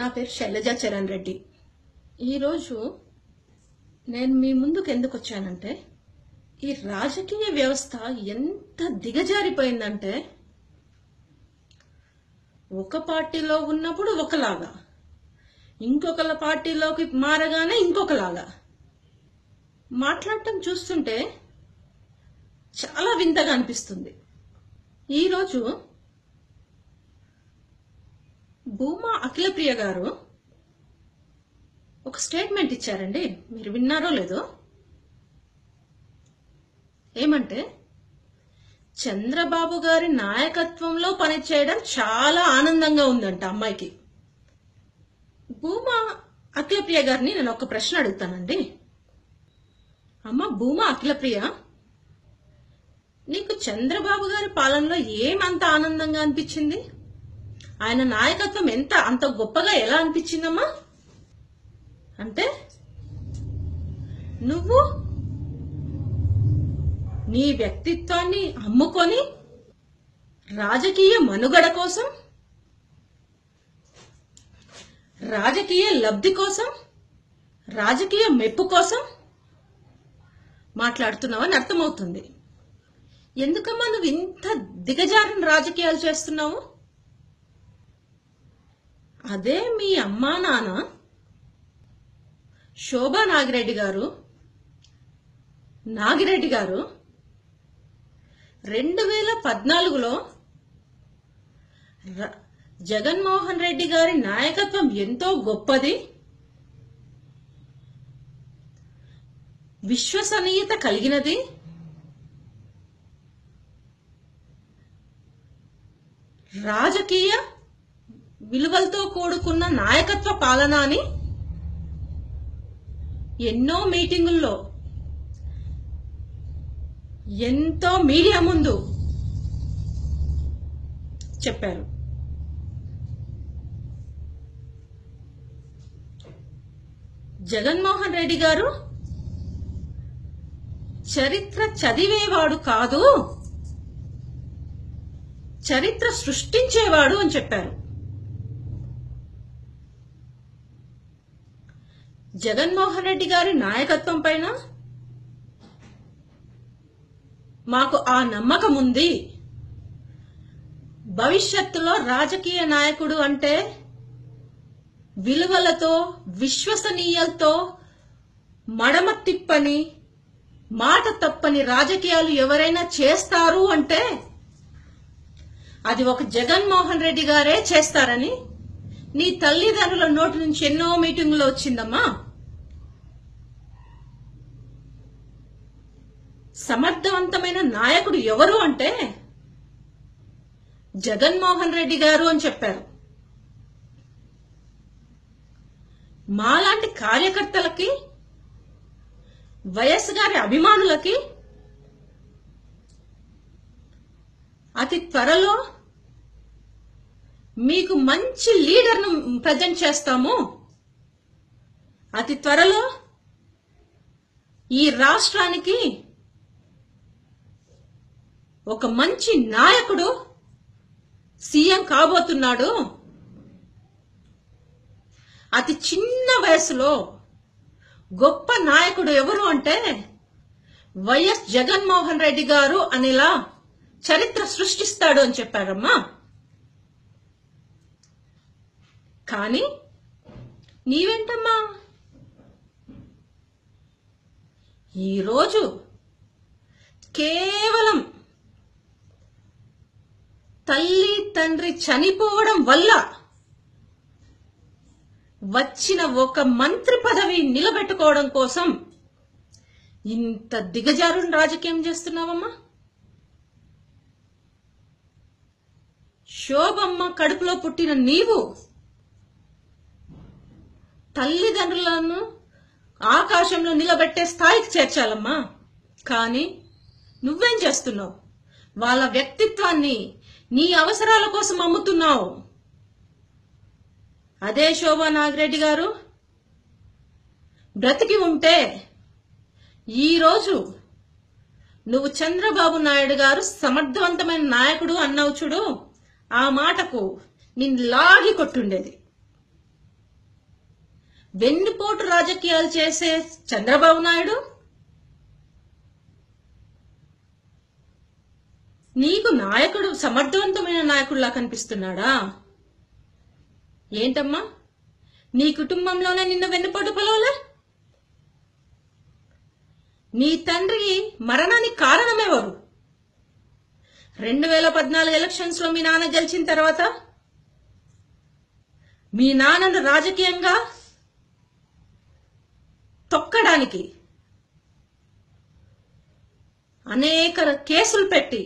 నా పేరు శైలజా చరణ్ రెడ్డి. ఈరోజు నేను మీ ముందుకు ఎందుకు వచ్చానంటే, ఈ రాజకీయ వ్యవస్థ ఎంత దిగజారిపోయిందంటే, ఒక పార్టీలో ఉన్నప్పుడు ఒకలాగా, ఇంకొకళ్ళ పార్టీలోకి మారగానే ఇంకొకలాగా మాట్లాడటం చూస్తుంటే చాలా వింతగా అనిపిస్తుంది. ఈరోజు భూమా అఖిలప్రియ గారు ఒక స్టేట్మెంట్ ఇచ్చారండి. మీరు విన్నారో లేదో? ఏమంటే, చంద్రబాబు గారి నాయకత్వంలో పనిచేయడం చాలా ఆనందంగా ఉందంట అమ్మాయికి. భూమా అఖిలప్రియ గారిని నేను ఒక ప్రశ్న అడుగుతానండి. అమ్మ భూమా అఖిలప్రియ, నీకు చంద్రబాబు గారి పాలనలో ఏమంత ఆనందంగా అనిపించింది? ఆయన నాయకత్వం అంత గొప్పగా ఎలా అనిపించిందమ్మా? అంటే నువ్వు నీ వ్యక్తిత్వాన్ని అమ్ముకొని రాజకీయ మనుగడ కోసం, రాజకీయ లబ్ధి కోసం, రాజకీయ మెప్పు కోసం మాట్లాడుతున్నావని అర్థమవుతుంది. ఎందుకమ్మా నువ్వు ఇంత దిగజారిన రాజకీయాలు చేస్తున్నావు? అదే మీ అమ్మా నాన్న శోభా నాగిరెడ్డి గారు 2014లో జగన్మోహన్ రెడ్డి గారి నాయకత్వం ఎంతో గొప్పది, విశ్వసనీయత కలిగినది, రాజకీయ విలువలతో కూడుకున్న నాయకత్వ పాలన అని ఎన్నో మీటింగుల్లో, ఎంతో మీడియా ముందు చెప్పారు. జగన్మోహన్ రెడ్డి గారు చరిత్ర చదివేవాడు కాదు, చరిత్ర సృష్టించేవాడు అని చెప్పారు. జగన్మోహన్ రెడ్డి గారి నాయకత్వం పైన మాకు ఆ నమ్మకం ఉంది. భవిష్యత్తులో రాజకీయ నాయకుడు అంటే విలువలతో, విశ్వసనీయతతో, మడమ తిప్పని, మాట తప్పని రాజకీయాలు ఎవరైనా చేస్తారు అంటే అది ఒక జగన్మోహన్ రెడ్డి గారే చేస్తారని నీ తల్లిదండ్రుల నోటి నుంచి ఎన్నో మీటింగులో వచ్చిందమ్మా. సమర్థవంతమైన నాయకుడు ఎవరు అంటే జగన్మోహన్ రెడ్డి గారు అని చెప్పారు. మాలాంటి కార్యకర్తలకి, వైఎస్ గారి అభిమానులకి అతి త్వరలో మీకు మంచి లీడర్ను ప్రజెంట్ చేస్తాము, అతి త్వరలో ఈ రాష్ట్రానికి ఒక మంచి నాయకుడు సీఎం కాబోతున్నాడు, అతి చిన్న వయసులో గొప్ప నాయకుడు ఎవరు అంటే వైఎస్ జగన్మోహన్ రెడ్డి గారు అనేలా చరిత్ర సృష్టిస్తాడు అని చెప్పారమ్మా. కానీ నీవేంటమ్మా ఈరోజు కేవలం తల్లి తండ్రి చనిపోవడం వల్ల వచ్చిన ఒక మంత్రి పదవి నిలబెట్టుకోవడం కోసం ఇంత దిగజారుని రాజకీయం చేస్తున్నావమ్మా? శోభమ్మ కడుపులో పుట్టిన నీవు తల్లిదండ్రులను ఆకాశంలో నిలబెట్టే స్థాయికి చేర్చాలమ్మా. కానీ నువ్వేం చేస్తున్నావు? వాళ్ళ వ్యక్తిత్వాన్ని నీ అవసరాల కోసం అమ్ముతున్నావు. అదే శోభా నాగిరెడ్డి గారు బ్రతికి ఉంటే ఈరోజు నువ్వు చంద్రబాబు నాయుడు గారు సమర్థవంతమైన నాయకుడు అన్నావు చూడు, ఆ మాటకు నిన్ను లాగి కొట్టుండేది. వెన్నుపోటు రాజకీయాలు చేసే చంద్రబాబు నాయుడు నీకు నాయకుడు, సమర్థవంతమైన నాయకుడిలా కనిపిస్తున్నాడా? ఏంటమ్మా, నీ కుటుంబంలోనే నిన్న వెన్నుపోటు పొలవలే? నీ తండ్రి మరణానికి కారణమెవరు? 2014 ఎలక్షన్స్ లో మీ నాన్న గెలిచిన తర్వాత మీ నాన్నను రాజకీయంగా తొక్కడానికి అనేక కేసులు పెట్టి,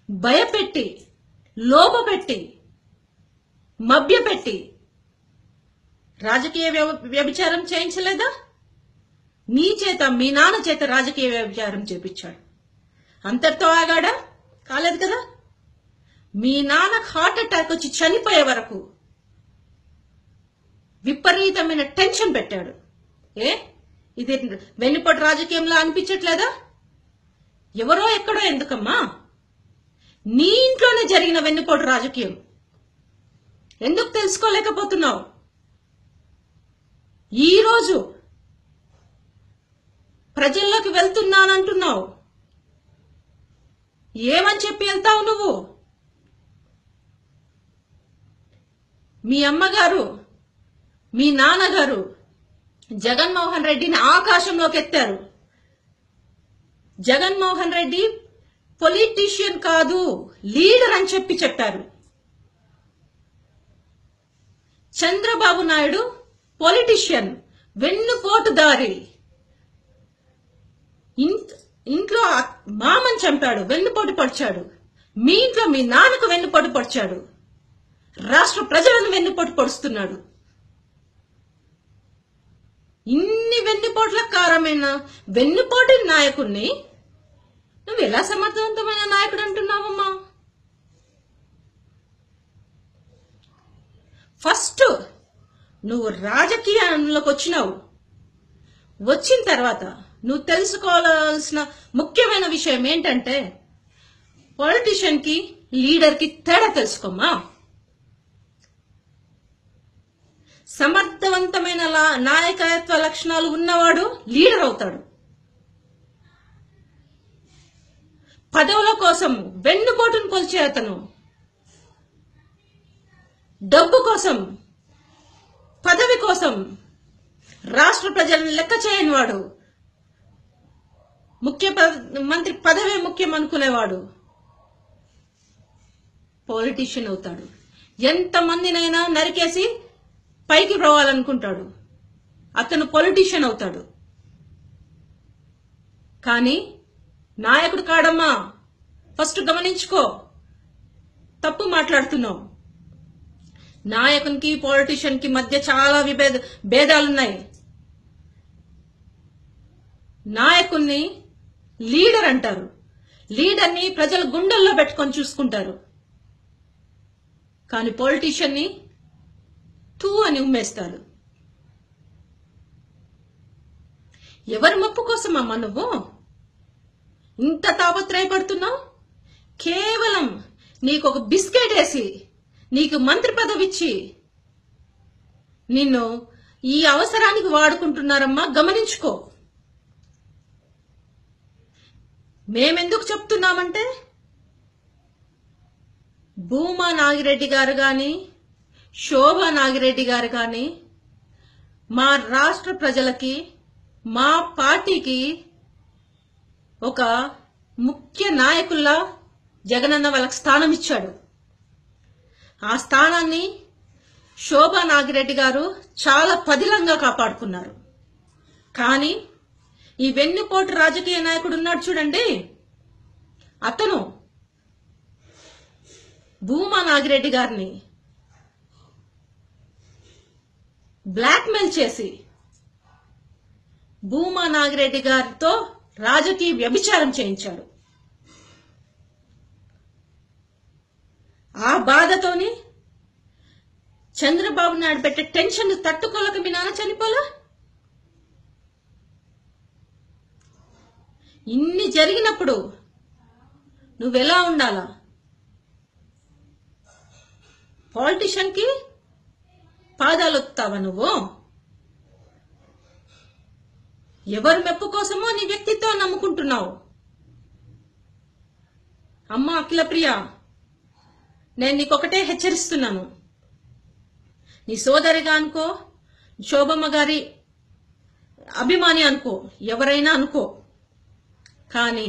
భయపెట్టి, లోపపెట్టి, మభ్యపెట్టి రాజకీయ వ్యభిచారం చేయించలేదా? నీ చేత, మీ నాన్న చేత రాజకీయ వ్యభిచారం చేపించాడు. అంతటితో ఆగాడా? కాలేదు కదా. మీ నాన్నకు హార్ట్ అటాక్ వచ్చి చనిపోయే వరకు విపరీతమైన టెన్షన్ పెట్టాడు. ఇది వెన్నుపోటు రాజకీయంలో అనిపించట్లేదా? ఎవరో ఎక్కడో ఎందుకమ్మా, నీ ఇంట్లోనే జరిగిన వెన్నుపోటు రాజకీయం. ఎందుకు తెలుసుకోలేకపోతున్నావు? ఈరోజు ప్రజల్లోకి వెళ్తున్నానంటున్నావు. ఏమని చెప్పి వెళ్తావు నువ్వు? మీ అమ్మగారు, మీ నాన్నగారు జగన్మోహన్ రెడ్డిని ఆకాశంలోకి ఎత్తారు. జగన్మోహన్ రెడ్డి పొలిటీషియన్ కాదు, లీడర్ అని చెప్పారు. చంద్రబాబు నాయుడు పొలిటీషియన్, వెన్నుపోటుదారి. ఇంట్లో మామని చంపాడు, వెన్నుపోటు పొడిచాడు. మీ ఇంట్లో మీ నాన్నకు వెన్నుపోటు పొడిచాడు. రాష్ట్ర ప్రజలను వెన్నుపోటు పొడుస్తున్నాడు. ఇన్ని వెన్నుపోట్లకు కారమైన వెన్నుపోటు నాయకుడిని నువ్వు ఎలా సమర్థవంతమైన నాయకుడు అంటున్నావమ్మా? ఫస్ట్ నువ్వు రాజకీయాల్లోకి వచ్చినావు. వచ్చిన తర్వాత నువ్వు తెలుసుకోవాల్సిన ముఖ్యమైన విషయం ఏంటంటే, పొలిటీషియన్ కి, లీడర్ కి తేడా తెలుసుకోమ్మా. సమర్థవంతమైన నాయకత్వ లక్షణాలు ఉన్నవాడు లీడర్ అవుతాడు. పదవుల కోసం వెన్నుపోటును కొలిచే అతను, డబ్బు కోసం, పదవి కోసం రాష్ట్ర ప్రజలను లెక్క చేయని వాడు, మంత్రి పదవే ముఖ్యం అనుకునేవాడు పొలిటీషియన్ అవుతాడు. ఎంతమందినైనా నరికేసి పైకి రావాలనుకుంటాడు, అతను పొలిటీషియన్ అవుతాడు. కానీ నాయకుడు కాడమ్మా. ఫస్ట్ గమనించుకో, తప్పు మాట్లాడుతున్నావు. నాయకునికి, పొలిటీషియన్ కి మధ్య చాలా భేదాలున్నాయి. నాయకుల్ని లీడర్ అంటారు. లీడర్ని ప్రజల గుండెల్లో పెట్టుకొని చూసుకుంటారు. కానీ పొలిటీషియన్ ని తూ అని ఉమ్మేస్తారు. ఎవరి మెప్పు కోసం అమ్మా నువ్వు ఇంత తాపత్రయపడుతున్నావు? కేవలం నీకు ఒక బిస్కెట్ వేసి, నీకు మంత్రి పదవి ఇచ్చి నిన్ను ఈ అవసరానికి వాడుకుంటున్నారమ్మా. గమనించుకో. మేమెందుకు చెప్తున్నామంటే, భూమా నాగిరెడ్డి గారు గాని, శోభా నాగిరెడ్డి గారు గాని మా రాష్ట్ర ప్రజలకి, మా పార్టీకి ఒక ముఖ్య నాయకుల్లా జగనన్న వాళ్ళకి స్థానం ఇచ్చాడు. ఆ స్థానాన్ని శోభా నాగిరెడ్డి గారు చాలా పదిలంగా కాపాడుకున్నారు. కానీ ఈ వెన్నుపోటు రాజకీయ నాయకుడు ఉన్నాడు చూడండి, అతను భూమా నాగిరెడ్డి గారిని బ్లాక్మెయిల్ చేసి భూమా నాగిరెడ్డి గారితో రాజకీయ వ్యభిచారం చేయించాడు. ఆ బాధతోని చంద్రబాబు నాయుడు పెట్టే టెన్షన్ తట్టుకోలేక మీ నాన్న చనిపోలా? ఇన్ని జరిగినప్పుడు నువ్వెలా ఉండాలా? పాలిటిషియన్ కి పాదాలు ఒత్తుతావా నువ్వు? ఎవరి మెప్పు కోసమో నీ వ్యక్తిత్వం నమ్ముకుంటున్నావు. అమ్మ అఖిలప్రియ, నేను నీకొకటే హెచ్చరిస్తున్నాను. నీ సోదరిగా అనుకో, శోభమ్మ గారి అభిమాని అనుకో, ఎవరైనా అనుకో, కానీ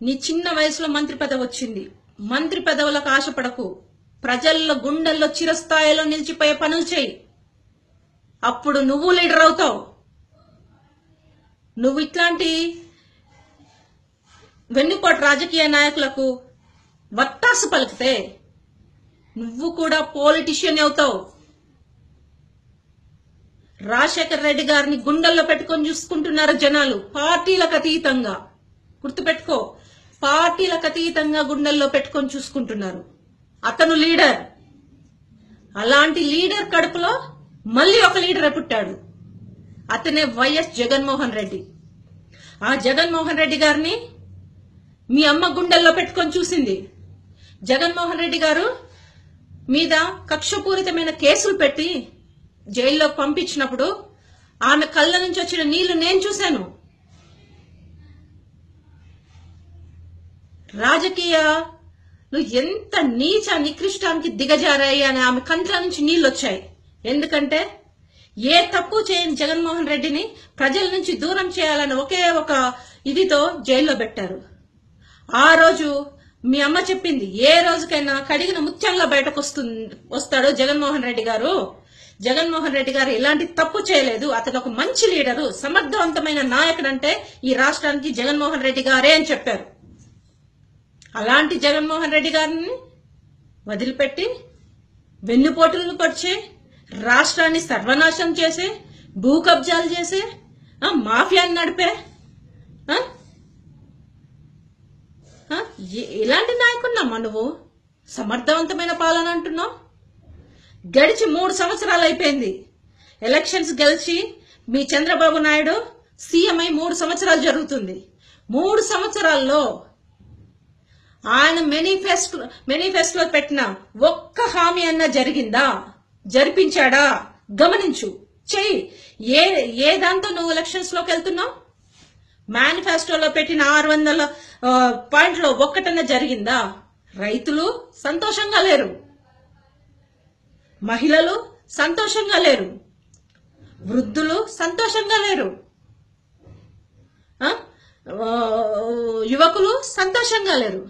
నీ చిన్న వయసులో మంత్రి పదవి వచ్చింది. మంత్రి పదవులకు ఆశపడకు. ప్రజల్లో గుండెల్లో చిరస్థాయిలో నిలిచిపోయే పనులు చేయి. అప్పుడు నువ్వు లీడర్ అవుతావు. నువ్వు ఇట్లాంటి వెన్నుపోటు రాజకీయ నాయకులకు వత్తాసు పలికితే నువ్వు కూడా పొలిటీషియన్ అవుతావు. రాజశేఖర రెడ్డి గారిని గుండెల్లో పెట్టుకొని చూసుకుంటున్నారు జనాలు, పార్టీలకు అతీతంగా. గుర్తుపెట్టుకో, పార్టీలకు అతీతంగా గుండెల్లో పెట్టుకొని చూసుకుంటున్నారు. అతను లీడర్. అలాంటి లీడర్ కడుపులో మళ్ళీ ఒక లీడర్ పుట్టాడు. అతనే వైఎస్ జగన్మోహన్ రెడ్డి. ఆ జగన్మోహన్ రెడ్డి గారిని మీ అమ్మ గుండెల్లో పెట్టుకొని చూసింది. జగన్మోహన్ రెడ్డి గారు మీద కక్షపూరితమైన కేసులు పెట్టి జైల్లో పంపించినప్పుడు ఆమె కళ్ళ నుంచి వచ్చిన నీళ్లు నేను చూశాను. రాజకీయాలు ఎంత నీచ నికృష్టానికి దిగజారాయి అని ఆమె కంట్ల నుంచి నీళ్లు వచ్చాయి. ఎందుకంటే ఏ తప్పు చేయని జగన్మోహన్ రెడ్డిని ప్రజల నుంచి దూరం చేయాలని ఒకే ఒక ఇదితో జైల్లో పెట్టారు. ఆ రోజు మీ అమ్మ చెప్పింది, ఏ రోజుకైనా కడిగిన ముత్యంలో బయటకు వస్తాడు జగన్మోహన్ రెడ్డి గారు. జగన్మోహన్ రెడ్డి గారు ఎలాంటి తప్పు చేయలేదు, అతను ఒక మంచి లీడరు, సమర్థవంతమైన నాయకుడు అంటే ఈ రాష్ట్రానికి జగన్మోహన్ రెడ్డి గారే అని చెప్పారు. అలాంటి జగన్మోహన్ రెడ్డి గారిని వదిలిపెట్టి వెన్నుపోటులను పొడిచే, రాష్ట్రాన్ని సర్వనాశనం చేసే, భూ కబ్జాలు చేసే, మాఫియాని నడిపే ఎలాంటి నాయకున్నామ్మా నువ్వు? సమర్థవంతమైన పాలన అంటున్నావు. గడిచి 3 సంవత్సరాలు అయిపోయింది. ఎలక్షన్స్ గెలిచి మీ చంద్రబాబు నాయుడు సీఎం అయి 3 సంవత్సరాలు జరుగుతుంది. 3 సంవత్సరాల్లో ఆయన మేనిఫెస్టోలో పెట్టిన ఒక్క హామీ అన్నా జరిగిందా? జరిపించాడా? గమనించు, చెయ్యి. ఏ దాంతో నువ్వు ఎలక్షన్స్ లోకి వెళ్తున్నావు? మేనిఫెస్టోలో పెట్టిన 600 పాయింట్లో ఒక్కటన్నా జరిగిందా? రైతులు సంతోషంగా లేరు, మహిళలు సంతోషంగా లేరు, వృద్ధులు సంతోషంగా లేరు, యువకులు సంతోషంగా లేరు.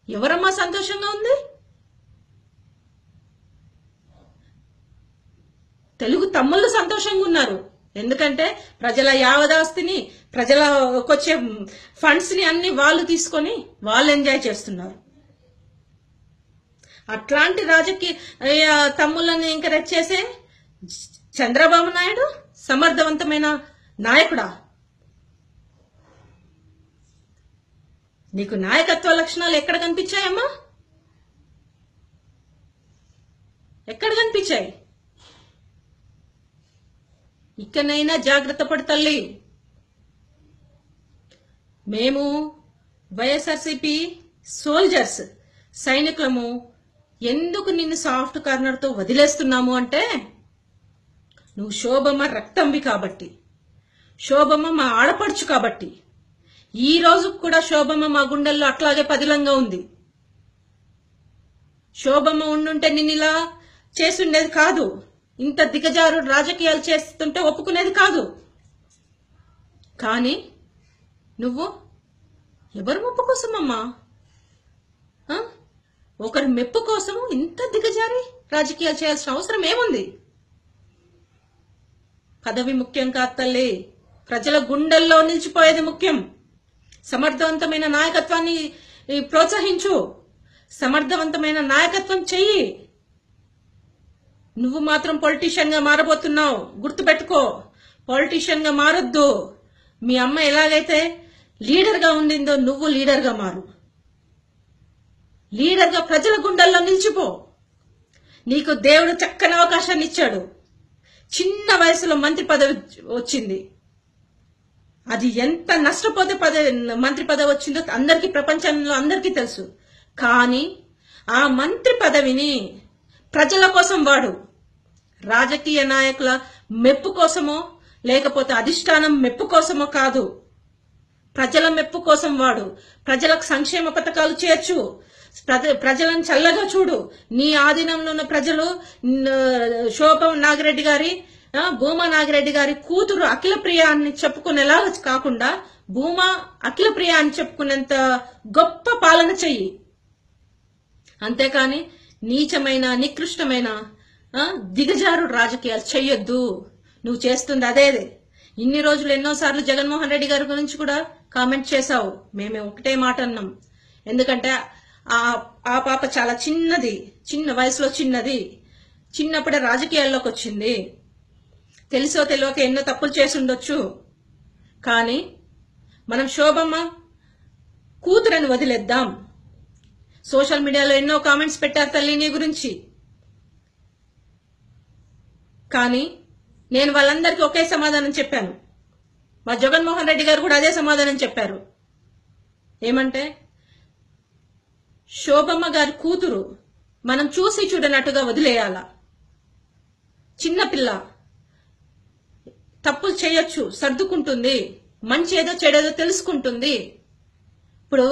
ఎవరమ్మా సంతోషంగా ఉంది? తెలుగు తమ్ముళ్ళు సంతోషంగా ఉన్నారు. ఎందుకంటే ప్రజల యావదాస్తిని, ప్రజలకొచ్చే ఫండ్స్ ని అన్ని వాళ్ళు తీసుకొని వాళ్ళు ఎంజాయ్ చేస్తున్నారు. అట్లాంటి రాజకీయ తమ్ముళ్ళని ఎంకరేజ్ చేసే చంద్రబాబు నాయుడు సమర్థవంతమైన నాయకుడా? నీకు నాయకత్వ లక్షణాలు ఎక్కడ కనిపించాయమ్మా? ఎక్కడ కనిపించాయి? ఇక్కడైనా జాగ్రత్త పడు తల్లి. మేము వైఎస్ఆర్సీపీ సోల్జర్స్, సైనికులము ఎందుకు నిన్ను సాఫ్ట్ కార్నర్ తో వదిలేస్తున్నాము అంటే, నువ్వు శోభమ్మ రక్తంవి కాబట్టి, శోభమ్మ మా ఆడపడుచు కాబట్టి. ఈ రోజు కూడా శోభమ్మ మా గుండెల్లో అట్లాగే పదిలంగా ఉంది. శోభమ్మ ఉండుంటే నిన్ను ఇలా చేసుండేది కాదు. ఇంత దిగజారు రాజకీయాలు చేస్తుంటే ఒప్పుకునేది కాదు. కానీ నువ్వు ఎవరి మెప్పు కోసమమ్మా? ఒకరి మెప్పు కోసం ఇంత దిగజారి రాజకీయాలు చేయాల్సిన అవసరం ఏముంది? పదవి ముఖ్యం కాదు తల్లి, ప్రజల గుండెల్లో నిలిచిపోయేది ముఖ్యం. సమర్థవంతమైన నాయకత్వాన్ని ప్రోత్సహించు, సమర్థవంతమైన నాయకత్వం చెయ్యి. నువ్వు మాత్రం పొలిటీషియన్ గా మారబోతున్నావు, గుర్తుపెట్టుకో. పొలిటీషియన్ గా మారొద్దు. మీ అమ్మ ఎలాగైతే లీడర్ గా ఉండిందో నువ్వు లీడర్ గా మారు. లీడర్ గా ప్రజల గుండెల్లో నిలిచిపో. నీకు దేవుడు చక్కని అవకాశాన్ని ఇచ్చాడు. చిన్న వయసులో మంత్రి పదవి వచ్చింది. అది ఎంత నష్టపోతే మంత్రి పదవి వచ్చిందో అందరికీ, ప్రపంచంలో అందరికీ తెలుసు. కానీ ఆ మంత్రి పదవిని ప్రజల కోసం వాడు, రాజకీయ నాయకుల మెప్పు కోసమో లేకపోతే అధిష్టానం మెప్పు కోసమో కాదు, ప్రజల మెప్పు కోసం వాడు. ప్రజలకు సంక్షేమ పథకాలు చేర్చు, ప్రజలను చల్లగా చూడు. నీ ఆధీనంలో ఉన్న ప్రజలు శోభా నాగిరెడ్డి గారి భూమా నాగిరెడ్డి గారి కూతురు అఖిలప్రియ అని చెప్పుకునేలాగా కాకుండా భూమా అఖిలప్రియ అని చెప్పుకునేంత గొప్ప పాలన చెయ్యి. అంతేకాని నీచమైన నికృష్టమైన దిగజారు రాజకీయాలు చెయ్యొద్దు. నువ్వు చేస్తుంది అదే. ఇన్ని రోజులు ఎన్నోసార్లు జగన్మోహన్ రెడ్డి గారి గురించి కూడా కామెంట్ చేశావు. మేమే ఒకటే మాట అన్నాం. ఎందుకంటే ఆ పాప చాలా చిన్నది, చిన్న వయసులో చిన్నప్పుడే రాజకీయాల్లోకి వచ్చింది. తెలుసో తెలియక ఎన్నో తప్పులు చేసి ఉండొచ్చు. కానీ మనం శోభమ్మ కూతురని వదిలేద్దాం. సోషల్ మీడియాలో ఎన్నో కామెంట్స్ పెట్టారు తల్లి నీ గురించి. కానీ నేను వాళ్ళందరికీ ఒకే సమాధానం చెప్పాను. మా జగన్మోహన్ రెడ్డి గారు కూడా అదే సమాధానం చెప్పారు. ఏమంటే శోభమ్మ గారి కూతురు మనం చూసి చూడనట్టుగా వదిలేయాల. చిన్నపిల్ల తప్పులు చేయొచ్చు, సర్దుకుంటుంది, మంచి ఏదో చెడేదో తెలుసుకుంటుంది. ఇప్పుడు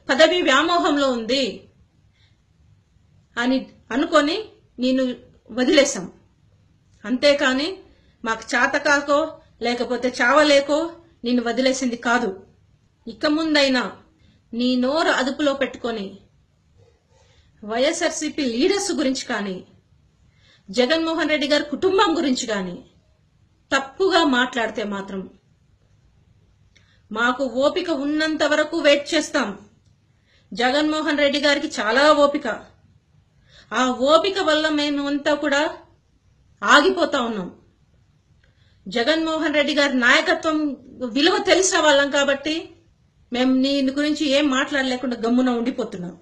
పదవి వ్యామోహంలో ఉంది అని అనుకొని నేను వదిలేశాం. అంతేకాని మాకు చాతకాకో లేకపోతే చావలేకో నిన్ను వదిలేసింది కాదు. ఇక ముందైనా నీ నోరు అదుపులో పెట్టుకొని వైఎస్ఆర్సీపీ లీడర్స్ గురించి కానీ జగన్మోహన్ రెడ్డి గారి కుటుంబం గురించి కానీ తప్పుగా మాట్లాడితే మాత్రం మాకు ఓపిక ఉన్నంత వరకు వెయిట్ చేస్తాం. జగన్మోహన్ రెడ్డి గారికి చాలా ఓపిక. ఆ ఓపిక వల్ల మేము అంతా కూడా ఆగిపోతా ఉన్నాం. జగన్మోహన్ రెడ్డి గారి నాయకత్వం విలువ తెలిసిన వాళ్ళం కాబట్టి మేము నీ గురించి ఏం మాట్లాడలేకుండా గమ్మున ఉండిపోతున్నాం.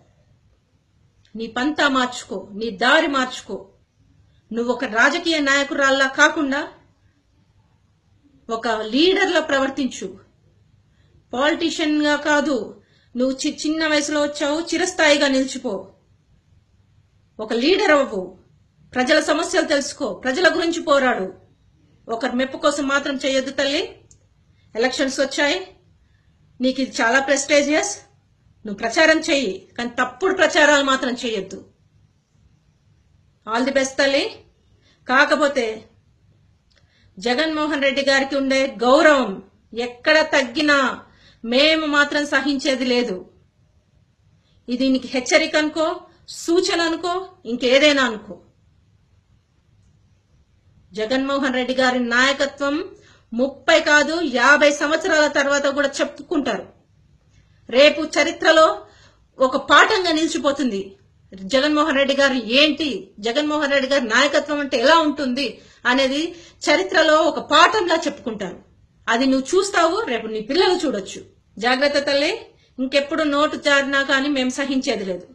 నీ పంతా మార్చుకో, నీ దారి మార్చుకో. నువ్వు ఒక రాజకీయ నాయకురాల్లా కాకుండా ఒక లీడర్లా ప్రవర్తించు. పాలిటీషియన్ గా కాదు. నువ్వు చిన్న వయసులో వచ్చావు, చిరస్థాయిగా నిలిచిపో. ఒక లీడర్ అవ్వు. ప్రజల సమస్యలు తెలుసుకో, ప్రజల గురించి పోరాడు. ఒకరి మెప్పు కోసం మాత్రం చేయొద్దు తల్లి. ఎలక్షన్స్ వచ్చాయి, నీకు ఇది చాలా ప్రెస్టేజియస్. నువ్వు ప్రచారం చెయ్యి, కానీ తప్పుడు ప్రచారాలు మాత్రం చేయొద్దు. ఆల్ ది బెస్ట్ తల్లి. కాకపోతే జగన్మోహన్ రెడ్డి గారికి ఉండే గౌరవం ఎక్కడ తగ్గినా మేము మాత్రం సహించేది లేదు. ఇది నీకు హెచ్చరిక అనుకో, సూచన అనుకో, ఇంకేదైనా అనుకో. జగన్మోహన్ రెడ్డి గారి నాయకత్వం 30 కాదు 50 సంవత్సరాల తర్వాత కూడా చెప్పుకుంటారు. రేపు చరిత్రలో ఒక పాఠంగా నిలిచిపోతుంది. జగన్మోహన్ రెడ్డి గారు ఏంటి, జగన్మోహన్ రెడ్డి గారి నాయకత్వం అంటే ఎలా ఉంటుంది అనేది చరిత్రలో ఒక పాఠంలా చెప్పుకుంటారు. అది నువ్వు చూస్తావు, రేపు నీ పిల్లలు చూడొచ్చు. జాగ్రత్త తల్లి. ఇంకెప్పుడు నోటు జారినా కానీ మేము సహించేది లేదు.